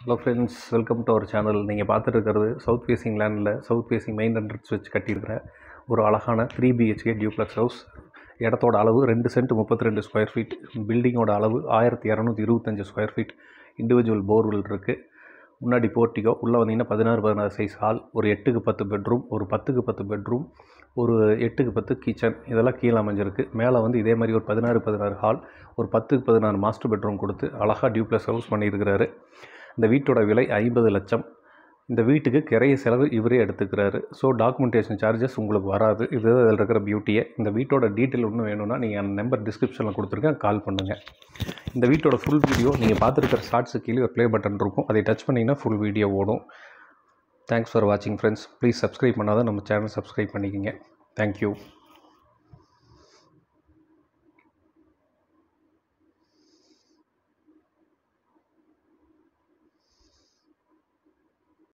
Hello friends, welcome to our channel. நீங்கள் பார்த்துட்டு இருக்கிறது சவுத் ஃபேஸிங் லேண்டில் சவுத் ஃபேஸிங் மெயின் என்ட்ரன்ஸ் வச்சு கட்டியிருக்கிற ஒரு அழகான 3 BHK டியூப்ளக்ஸ் ஹவுஸ். இடத்தோட அளவு 2 சென்ட் 32 ஸ்கொயர் ஃபீட். பில்டிங்கோட அளவு 1225 ஸ்கொயர் ஃபீட். இண்டிவிஜுவல் போர்வெல் இருக்குது. முன்னாடி போர்ட்டிகோ. உள்ளே வந்தீங்கன்னா 16x16 சைஸ் ஹால், ஒரு 8க்கு 10 பெட்ரூம், ஒரு 10க்கு 10 பெட்ரூம், ஒரு 8க்கு 10 கிச்சன், இதெல்லாம் கீழே அமைஞ்சிருக்கு. மேலே வந்து இதே மாதிரி ஒரு 16x16 ஹால், ஒரு 10க்கு 16 மாஸ்டர் பெட்ரூம் கொடுத்து அழகாக டியூப்ளக்ஸ் ஹவுஸ் பண்ணியிருக்கிறாரு. இந்த வீட்டோட விலை 50 லட்சம். இந்த வீட்டுக்கு கிரைய செலவு இவரே எடுத்துக்கிறாரு. ஸோ டாக்குமெண்டேஷன் சார்ஜஸ் உங்களுக்கு வராது. இது இதில் இருக்கிற பியூட்டியை. இந்த வீட்டோட டீட்டெயில் ஒன்றும் வேணும்னா நீங்கள் அந்த நம்பர் டிஸ்கிரிப்ஷனில் கொடுத்துருக்கேன், கால் பண்ணுங்கள். இந்த வீட்டோட ஃபுல் வீடியோ நீங்கள் பார்த்துருக்கிற ஷார்ட்ஸு கீழே ஒரு ப்ளே பட்டன் இருக்கும், அதை டச் பண்ணிங்கன்னா ஃபுல் வீடியோ ஓடும். தேங்க்ஸ் ஃபார் வாட்சிங் ஃப்ரெண்ட்ஸ். ப்ளீஸ் சப்ஸ்கிரைப் பண்ணாதான் நம்ம சேனல் சப்ஸ்கிரைப் பண்ணிக்கோங்க. தேங்க்யூ.